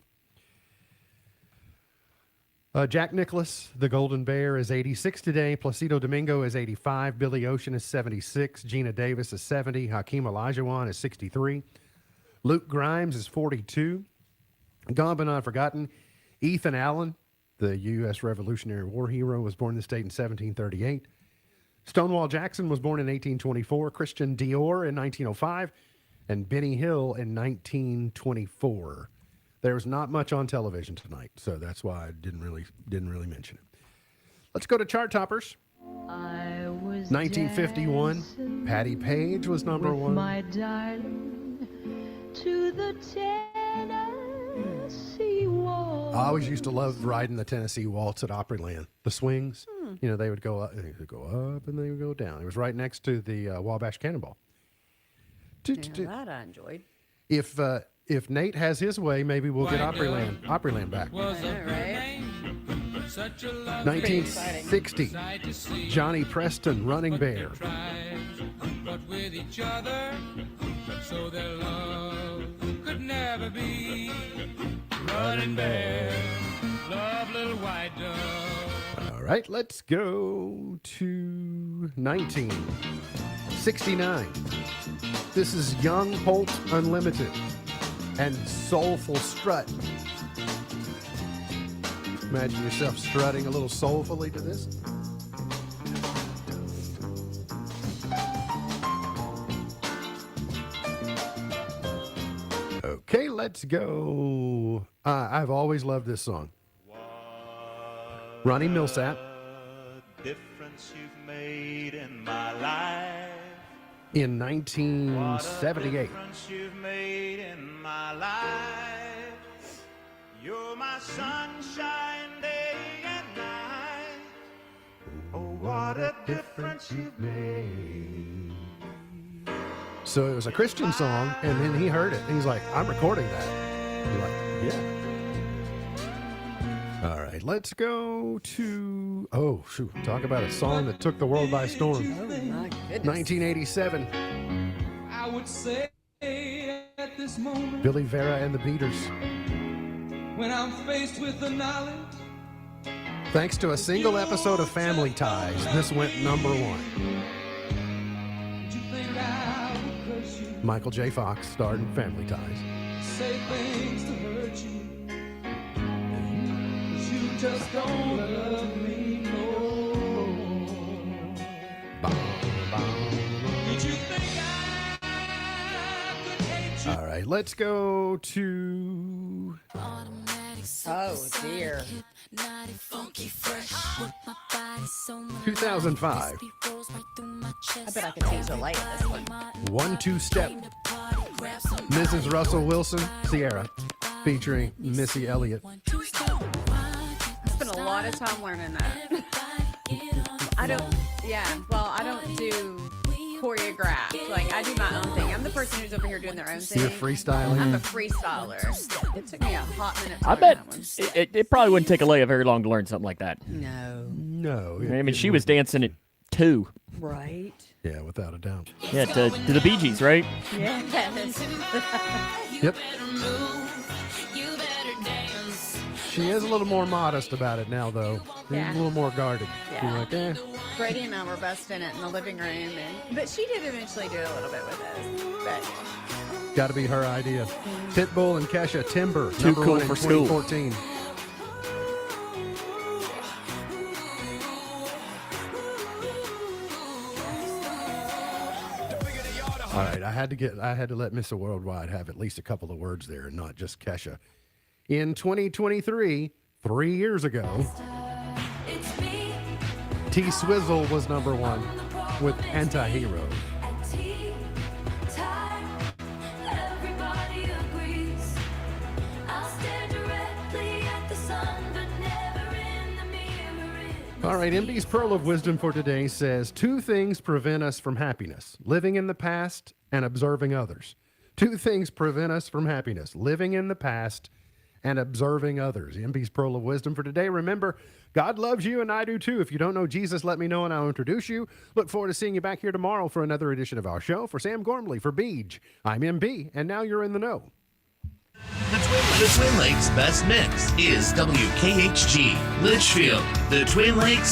Jack Nicklaus, the Golden Bear, is 86 today. Placido Domingo is 85. Billy Ocean is 76. Gina Davis is 70. Hakeem Olajuwon is 63. Luke Grimes is 42. Gone but not forgotten, Ethan Allen, the U.S. Revolutionary War hero, was born in the state in 1738. Stonewall Jackson was born in 1824. Christian Dior in 1905. And Benny Hill in 1924. There was not much on television tonight, so that's why I didn't really mention it. Let's go to chart toppers. 1951, Patti Page was number one. My darling, to the Tennessee Waltz. I always used to love riding the Tennessee Waltz at Opryland. The swings, they would go up and they would go down. It was right next to the Wabash Cannonball. That I enjoyed. If Nate has his way, maybe we'll get Opryland back. 1960, Johnny Preston, Running Bear. But with each other, so their love could never be. Running Bear, love little white dove. All right, let's go to 1969. This is Young Holt Unlimited and Soulful Strut. Imagine yourself strutting a little soulfully to this. Okay, let's go. I've always loved this song. Ronnie Millsap. Difference you've made in my life. In 1978. Difference you've made in my life. You're my sunshine day and night. Oh, what a difference you've made. So it was a Christian song, and then he heard it, and he's like, I'm recording that. He's like, yeah. All right, let's go to, talk about a song that took the world by storm. Oh, my goodness. 1987. would say at this moment Billy Vera and the Beaters. when I'm faced with the knowledge. Thanks to a single episode of Family Ties, this went number 1. You think I would curse you, Michael J. Fox starred in Family Ties. say things to hurt you. You just don't love me no more. Did you think I could hate you? All right, let's go to Oh, dear. 2005. I bet I could change the light of this one. 1-2 Step. Mrs. Russell Wilson, Sierra, featuring Missy Elliott. I spent a lot of time learning that. I don't do choreographed. Like, I do my own thing. I'm the person who's over here doing their own thing. You're freestyling? I'm a freestyler. It took me a hot minute to I learn bet that one. it probably wouldn't take Alea very long to learn something like that. No. I mean, she was dancing at 2. Right. Yeah, without a doubt. Yeah, to the Bee Gees, right? Yeah. Yep. She is a little more modest about it now, though. She's Yeah. a little more guarded. Yeah. She's like, Brady and I were best in it in the living room, but she did eventually do a little bit with us. But got to be her idea. Pitbull and Kesha, Timber, Too number cool 1 in for school. 2014. All right, I had to let Mr. Worldwide have at least a couple of words there and not just Kesha. In 2023, 3 years ago, T Swizzle was number 1 with Anti-Hero. All right, MD's Pearl of Wisdom for today says 2 things prevent us from happiness: living in the past and observing others. 2 things prevent us from happiness: living in the past and observing others. MB's Pearl of Wisdom for today. Remember, God loves you and I do too. If you don't know Jesus, let me know and I'll introduce you. Look forward to seeing you back here tomorrow for another edition of our show. For Sam Gormley, for Beej, I'm MB, and now you're in the know. The Twin Lakes Best Mix is WKHG, Litchfield. The Twin Lakes